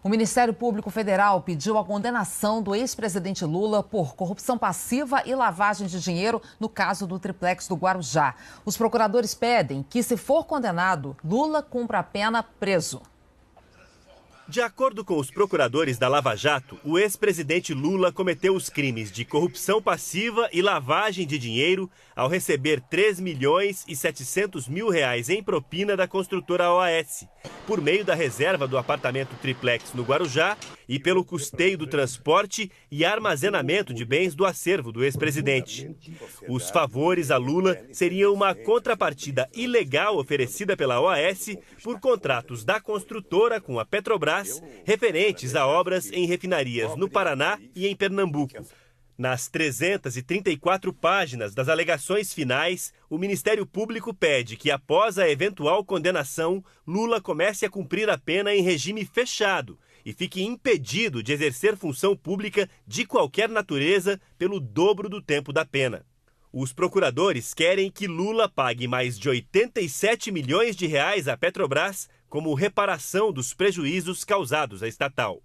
O Ministério Público Federal pediu a condenação do ex-presidente Lula por corrupção passiva e lavagem de dinheiro no caso do triplex do Guarujá. Os procuradores pedem que, se for condenado, Lula cumpra a pena preso. De acordo com os procuradores da Lava Jato, o ex-presidente Lula cometeu os crimes de corrupção passiva e lavagem de dinheiro ao receber R$3.700.000 em propina da construtora OAS, por meio da reserva do apartamento triplex no Guarujá e pelo custeio do transporte e armazenamento de bens do acervo do ex-presidente. Os favores a Lula seriam uma contrapartida ilegal oferecida pela OAS por contratos da construtora com a Petrobras, referentes a obras em refinarias no Paraná e em Pernambuco. Nas 334 páginas das alegações finais, o Ministério Público pede que, após a eventual condenação, Lula comece a cumprir a pena em regime fechado e fique impedido de exercer função pública de qualquer natureza pelo dobro do tempo da pena. Os procuradores querem que Lula pague mais de R$87 milhões à Petrobras como reparação dos prejuízos causados à estatal.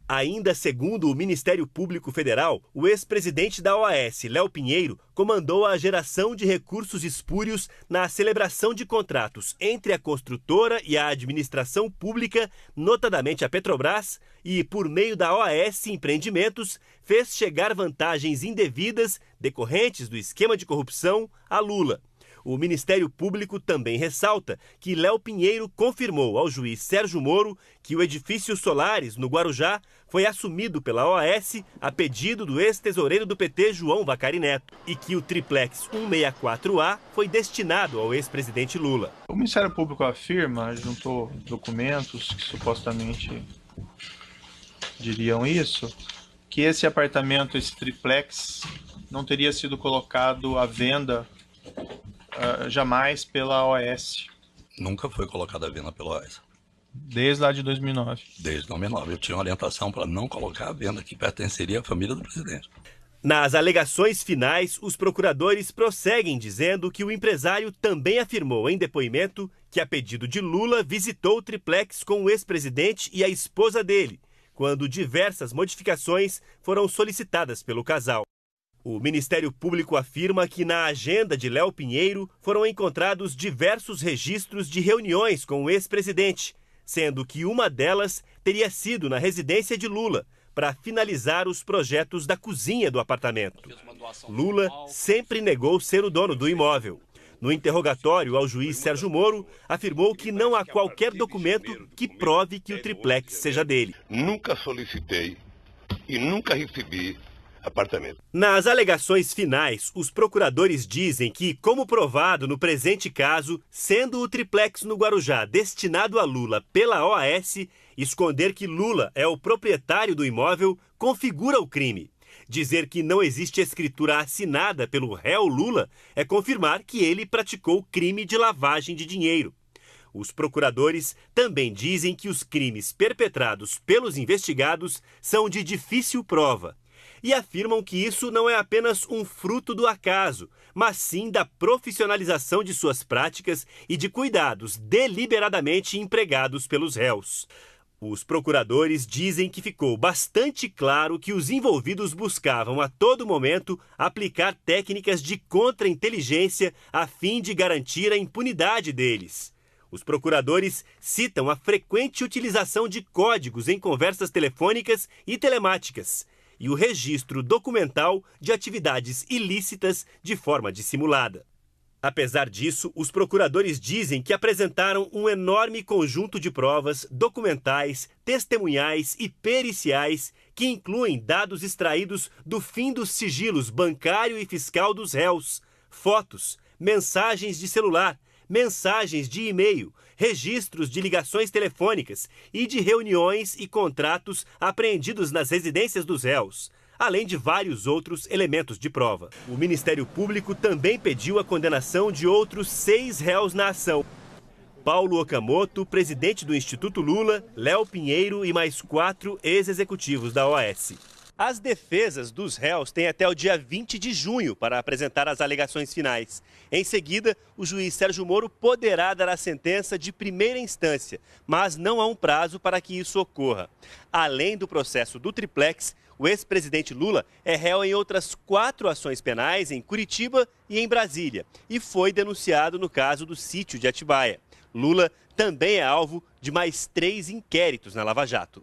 Ainda segundo o Ministério Público Federal, o ex-presidente da OAS, Léo Pinheiro, comandou a geração de recursos espúrios na celebração de contratos entre a construtora e a administração pública, notadamente a Petrobras, e, por meio da OAS Empreendimentos, fez chegar vantagens indevidas decorrentes do esquema de corrupção a Lula. O Ministério Público também ressalta que Léo Pinheiro confirmou ao juiz Sérgio Moro que o edifício Solares, no Guarujá, foi assumido pela OAS a pedido do ex-tesoureiro do PT, João Vacari Neto, e que o triplex 164A foi destinado ao ex-presidente Lula. O Ministério Público afirma, juntou documentos que supostamente diriam isso, que esse apartamento, esse triplex, não teria sido colocado à venda jamais pela OAS. Nunca foi colocado à venda pela OAS. Desde lá de 2009. Desde 2009. Eu tinha uma orientação para não colocar à venda, que pertenceria à família do presidente. Nas alegações finais, os procuradores prosseguem dizendo que o empresário também afirmou em depoimento que, a pedido de Lula, visitou o triplex com o ex-presidente e a esposa dele, quando diversas modificações foram solicitadas pelo casal. O Ministério Público afirma que na agenda de Léo Pinheiro foram encontrados diversos registros de reuniões com o ex-presidente, sendo que uma delas teria sido na residência de Lula, para finalizar os projetos da cozinha do apartamento. Lula sempre negou ser o dono do imóvel. No interrogatório ao juiz Sérgio Moro, afirmou que não há qualquer documento que prove que o triplex seja dele. Nunca solicitei e nunca recebi apartamento. Nas alegações finais, os procuradores dizem que, como provado no presente caso, sendo o triplex no Guarujá destinado a Lula pela OAS, esconder que Lula é o proprietário do imóvel configura o crime. Dizer que não existe escritura assinada pelo réu Lula é confirmar que ele praticou crime de lavagem de dinheiro. Os procuradores também dizem que os crimes perpetrados pelos investigados são de difícil prova. E afirmam que isso não é apenas um fruto do acaso, mas sim da profissionalização de suas práticas e de cuidados deliberadamente empregados pelos réus. Os procuradores dizem que ficou bastante claro que os envolvidos buscavam a todo momento aplicar técnicas de contra-inteligência a fim de garantir a impunidade deles. Os procuradores citam a frequente utilização de códigos em conversas telefônicas e telemáticas e o registro documental de atividades ilícitas de forma dissimulada. Apesar disso, os procuradores dizem que apresentaram um enorme conjunto de provas documentais, testemunhais e periciais que incluem dados extraídos do fim dos sigilos bancário e fiscal dos réus, fotos, mensagens de celular, mensagens de e-mail, registros de ligações telefônicas e de reuniões e contratos apreendidos nas residências dos réus, além de vários outros elementos de prova. O Ministério Público também pediu a condenação de outros 6 réus na ação. Paulo Okamoto, presidente do Instituto Lula, Léo Pinheiro e mais 4 ex-executivos da OAS. As defesas dos réus têm até o dia 20 de junho para apresentar as alegações finais. Em seguida, o juiz Sérgio Moro poderá dar a sentença de primeira instância, mas não há um prazo para que isso ocorra. Além do processo do triplex, o ex-presidente Lula é réu em outras 4 ações penais em Curitiba e em Brasília e foi denunciado no caso do sítio de Atibaia. Lula também é alvo de mais 3 inquéritos na Lava Jato.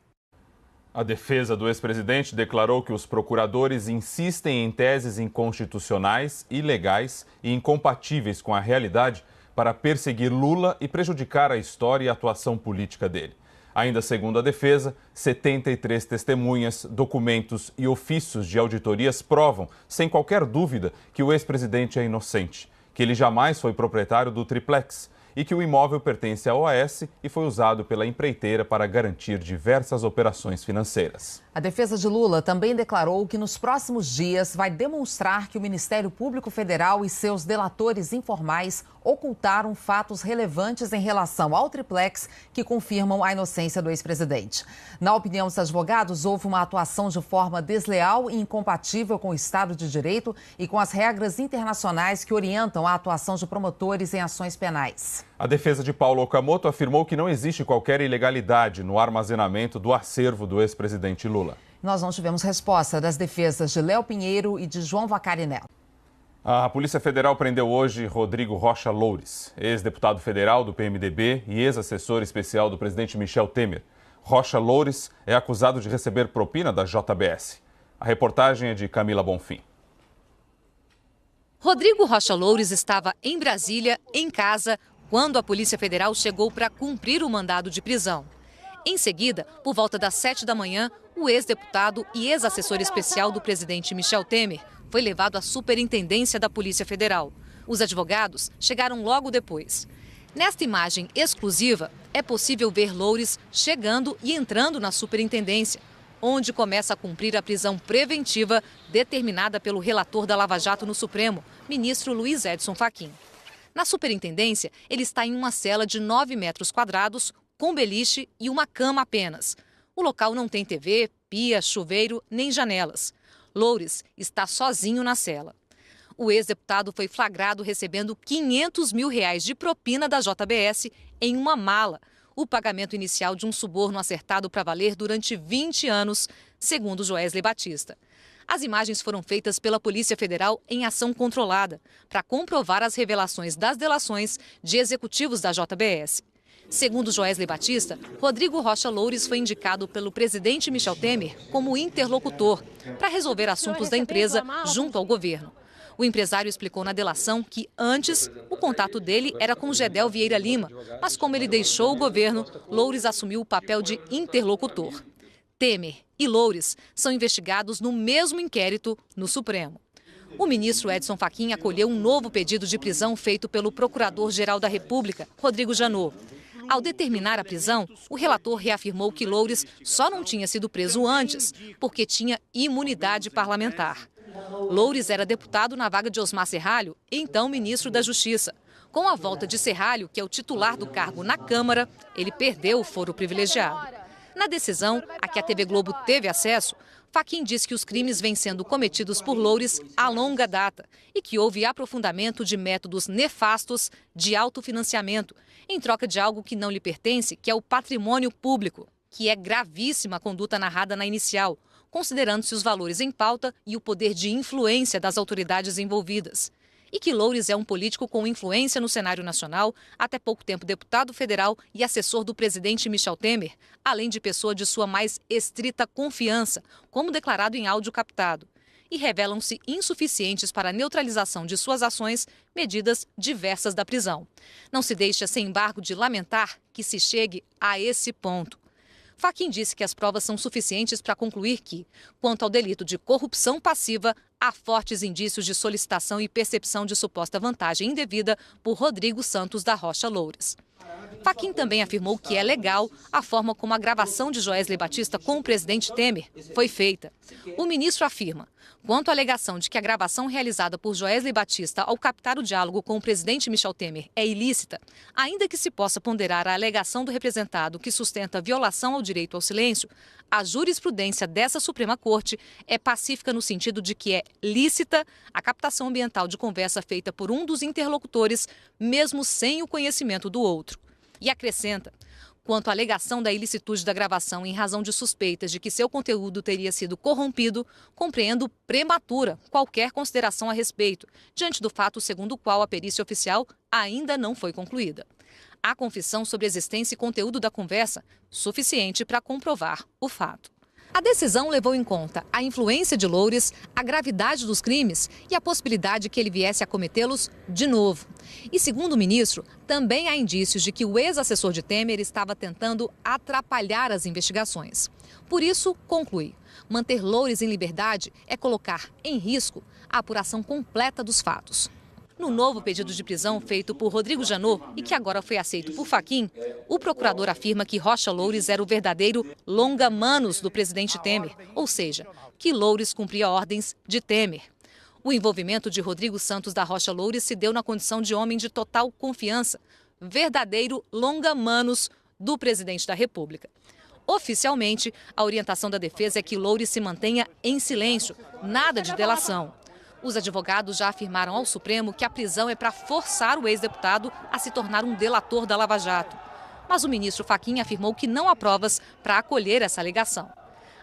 A defesa do ex-presidente declarou que os procuradores insistem em teses inconstitucionais, ilegais e incompatíveis com a realidade para perseguir Lula e prejudicar a história e a atuação política dele. Ainda segundo a defesa, 73 testemunhas, documentos e ofícios de auditorias provam, sem qualquer dúvida, que o ex-presidente é inocente, que ele jamais foi proprietário do triplex e que o imóvel pertence à OAS e foi usado pela empreiteira para garantir diversas operações financeiras. A defesa de Lula também declarou que nos próximos dias vai demonstrar que o Ministério Público Federal e seus delatores informais ocultaram fatos relevantes em relação ao triplex que confirmam a inocência do ex-presidente. Na opinião dos advogados, houve uma atuação de forma desleal e incompatível com o Estado de Direito e com as regras internacionais que orientam a atuação de promotores em ações penais. A defesa de Paulo Okamoto afirmou que não existe qualquer ilegalidade no armazenamento do acervo do ex-presidente Lula. Nós não tivemos resposta das defesas de Léo Pinheiro e de João Vacarinello. A Polícia Federal prendeu hoje Rodrigo Rocha Loures, ex-deputado federal do PMDB e ex-assessor especial do presidente Michel Temer. Rocha Loures é acusado de receber propina da JBS. A reportagem é de Camila Bonfim. Rodrigo Rocha Loures estava em Brasília, em casa, quando a Polícia Federal chegou para cumprir o mandado de prisão. Em seguida, por volta das 7 da manhã, o ex-deputado e ex-assessor especial do presidente Michel Temer foi levado à Superintendência da Polícia Federal. Os advogados chegaram logo depois. Nesta imagem exclusiva, é possível ver Loures chegando e entrando na Superintendência, onde começa a cumprir a prisão preventiva determinada pelo relator da Lava Jato no Supremo, ministro Luiz Edson Fachin. Na Superintendência, ele está em uma cela de 9 metros quadrados, com beliche e uma cama apenas. O local não tem TV, pia, chuveiro nem janelas. Loures está sozinho na cela. O ex-deputado foi flagrado recebendo R$500 mil de propina da JBS em uma mala, o pagamento inicial de um suborno acertado para valer durante 20 anos, segundo Joesley Batista. As imagens foram feitas pela Polícia Federal em ação controlada, para comprovar as revelações das delações de executivos da JBS. Segundo Joesley Batista, Rodrigo Rocha Loures foi indicado pelo presidente Michel Temer como interlocutor para resolver assuntos da empresa junto ao governo. O empresário explicou na delação que, antes, o contato dele era com Gedel Vieira Lima, mas como ele deixou o governo, Loures assumiu o papel de interlocutor. Temer e Loures são investigados no mesmo inquérito no Supremo. O ministro Edson Fachin acolheu um novo pedido de prisão feito pelo Procurador-Geral da República, Rodrigo Janot. Ao determinar a prisão, o relator reafirmou que Loures só não tinha sido preso antes, porque tinha imunidade parlamentar. Loures era deputado na vaga de Osmar Serralho, então ministro da Justiça. Com a volta de Serralho, que é o titular do cargo na Câmara, ele perdeu o foro privilegiado. Na decisão, a que a TV Globo teve acesso, Fachin disse que os crimes vêm sendo cometidos por Loures a longa data e que houve aprofundamento de métodos nefastos de autofinanciamento, em troca de algo que não lhe pertence, que é o patrimônio público, que é gravíssima a conduta narrada na inicial, considerando-se os valores em pauta e o poder de influência das autoridades envolvidas. E que Loures é um político com influência no cenário nacional, até pouco tempo deputado federal e assessor do presidente Michel Temer, além de pessoa de sua mais estrita confiança, como declarado em áudio captado. E revelam-se insuficientes para a neutralização de suas ações, medidas diversas da prisão. Não se deixa, sem embargo, de lamentar que se chegue a esse ponto. Fachin disse que as provas são suficientes para concluir que, quanto ao delito de corrupção passiva, há fortes indícios de solicitação e percepção de suposta vantagem indevida por Rodrigo Santos da Rocha Loures. Fachin também afirmou que é legal a forma como a gravação de Joesley Batista com o presidente Temer foi feita. O ministro afirma, quanto à alegação de que a gravação realizada por Joesley Batista ao captar o diálogo com o presidente Michel Temer é ilícita, ainda que se possa ponderar a alegação do representado que sustenta violação ao direito ao silêncio, a jurisprudência dessa Suprema Corte é pacífica no sentido de que é lícita a captação ambiental de conversa feita por um dos interlocutores, mesmo sem o conhecimento do outro. E acrescenta, quanto à alegação da ilicitude da gravação em razão de suspeitas de que seu conteúdo teria sido corrompido, compreendo prematura qualquer consideração a respeito, diante do fato segundo o qual a perícia oficial ainda não foi concluída. Há confissão sobre a existência e conteúdo da conversa, suficiente para comprovar o fato. A decisão levou em conta a influência de Loures, a gravidade dos crimes e a possibilidade que ele viesse a cometê-los de novo. E, segundo o ministro, também há indícios de que o ex-assessor de Temer estava tentando atrapalhar as investigações. Por isso, conclui, manter Loures em liberdade é colocar em risco a apuração completa dos fatos. No novo pedido de prisão feito por Rodrigo Janot e que agora foi aceito por Fachin, o procurador afirma que Rocha Loures era o verdadeiro longa-manos do presidente Temer, ou seja, que Loures cumpria ordens de Temer. O envolvimento de Rodrigo Santos da Rocha Loures se deu na condição de homem de total confiança, verdadeiro longa-manos do presidente da República. Oficialmente, a orientação da defesa é que Loures se mantenha em silêncio, nada de delação. Os advogados já afirmaram ao Supremo que a prisão é para forçar o ex-deputado a se tornar um delator da Lava Jato. Mas o ministro Fachin afirmou que não há provas para acolher essa alegação.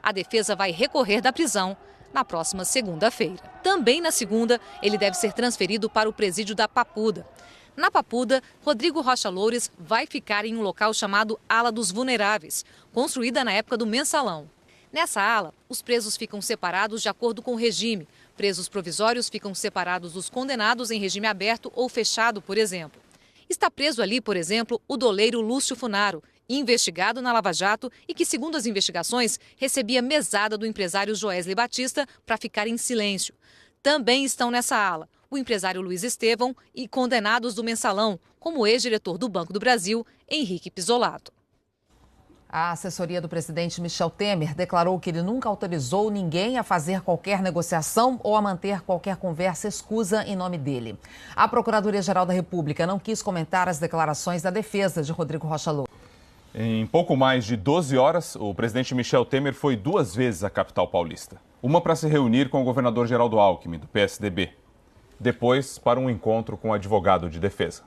A defesa vai recorrer da prisão na próxima segunda-feira. Também na segunda, ele deve ser transferido para o presídio da Papuda. Na Papuda, Rodrigo Rocha Loures vai ficar em um local chamado Ala dos Vulneráveis, construída na época do Mensalão. Nessa ala, os presos ficam separados de acordo com o regime. Presos provisórios ficam separados dos condenados em regime aberto ou fechado, por exemplo. Está preso ali, por exemplo, o doleiro Lúcio Funaro, investigado na Lava Jato e que, segundo as investigações, recebia mesada do empresário Joesley Batista para ficar em silêncio. Também estão nessa ala o empresário Luiz Estevão e condenados do Mensalão, como o ex-diretor do Banco do Brasil, Henrique Pisolato. A assessoria do presidente Michel Temer declarou que ele nunca autorizou ninguém a fazer qualquer negociação ou a manter qualquer conversa escusa em nome dele. A Procuradoria-Geral da República não quis comentar as declarações da defesa de Rodrigo Rocha Loures. Em pouco mais de 12 horas, o presidente Michel Temer foi 2 vezes à capital paulista. Uma para se reunir com o governador Geraldo Alckmin, do PSDB. Depois, para um encontro com o advogado de defesa.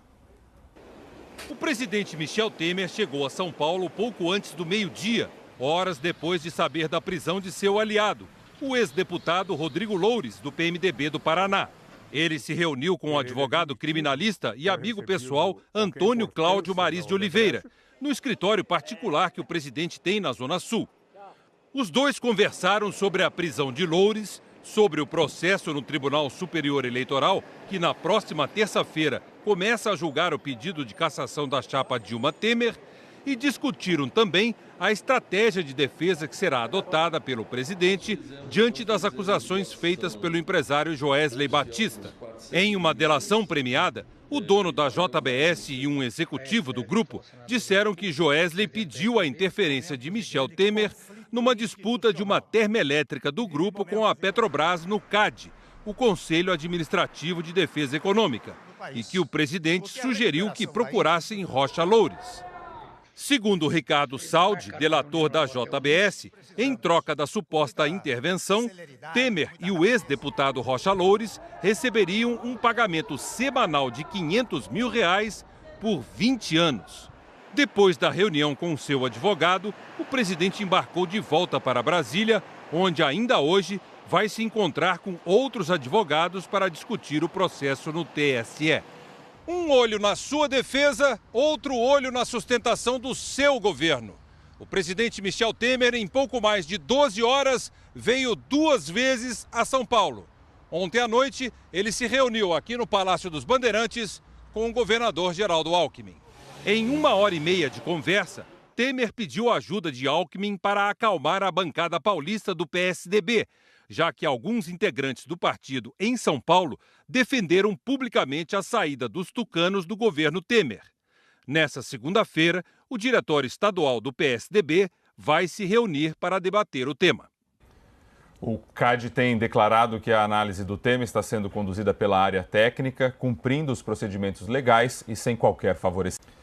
O presidente Michel Temer chegou a São Paulo pouco antes do meio-dia, horas depois de saber da prisão de seu aliado, o ex-deputado Rodrigo Loures, do PMDB do Paraná. Ele se reuniu com o advogado criminalista e amigo pessoal Antônio Cláudio Maris de Oliveira, no escritório particular que o presidente tem na Zona Sul. Os dois conversaram sobre a prisão de Loures, sobre o processo no Tribunal Superior Eleitoral, que na próxima terça-feira começa a julgar o pedido de cassação da chapa Dilma Temer, e discutiram também a estratégia de defesa que será adotada pelo presidente diante das acusações feitas pelo empresário Joesley Batista. Em uma delação premiada, o dono da JBS e um executivo do grupo disseram que Joesley pediu a interferência de Michel Temer numa disputa de uma termoelétrica do grupo com a Petrobras no CAD, o Conselho Administrativo de Defesa Econômica, e que o presidente sugeriu que procurassem Rocha Loures. Segundo Ricardo Saldi, delator da JBS, em troca da suposta intervenção, Temer e o ex-deputado Rocha Loures receberiam um pagamento semanal de R$500 mil por 20 anos. Depois da reunião com seu advogado, o presidente embarcou de volta para Brasília, onde ainda hoje vai se encontrar com outros advogados para discutir o processo no TSE. Um olho na sua defesa, outro olho na sustentação do seu governo. O presidente Michel Temer, em pouco mais de 12 horas, veio 2 vezes a São Paulo. Ontem à noite, ele se reuniu aqui no Palácio dos Bandeirantes com o governador Geraldo Alckmin. Em 1h30 de conversa, Temer pediu a ajuda de Alckmin para acalmar a bancada paulista do PSDB, já que alguns integrantes do partido em São Paulo defenderam publicamente a saída dos tucanos do governo Temer. Nessa segunda-feira, o diretório estadual do PSDB vai se reunir para debater o tema. O CAD tem declarado que a análise do tema está sendo conduzida pela área técnica, cumprindo os procedimentos legais e sem qualquer favorecimento.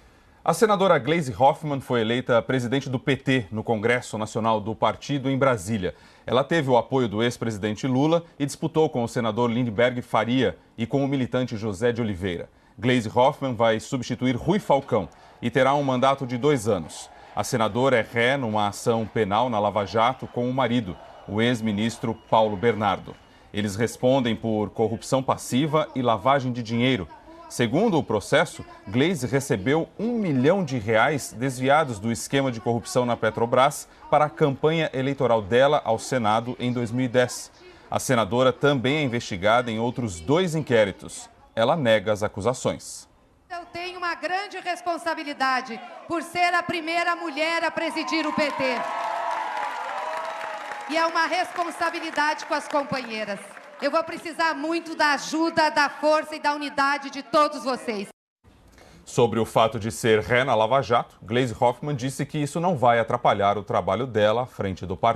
A senadora Gleisi Hoffmann foi eleita presidente do PT no Congresso Nacional do Partido em Brasília. Ela teve o apoio do ex-presidente Lula e disputou com o senador Lindbergh Faria e com o militante José de Oliveira. Gleisi Hoffmann vai substituir Rui Falcão e terá um mandato de 2 anos. A senadora é ré numa ação penal na Lava Jato com o marido, o ex-ministro Paulo Bernardo. Eles respondem por corrupção passiva e lavagem de dinheiro. Segundo o processo, Gleisi recebeu R$ 1 milhão desviados do esquema de corrupção na Petrobras para a campanha eleitoral dela ao Senado em 2010. A senadora também é investigada em outros 2 inquéritos. Ela nega as acusações. Eu tenho uma grande responsabilidade por ser a primeira mulher a presidir o PT. E é uma responsabilidade com as companheiras. Eu vou precisar muito da ajuda, da força e da unidade de todos vocês. Sobre o fato de ser ré na Lava Jato, Gleisi Hoffmann disse que isso não vai atrapalhar o trabalho dela à frente do partido.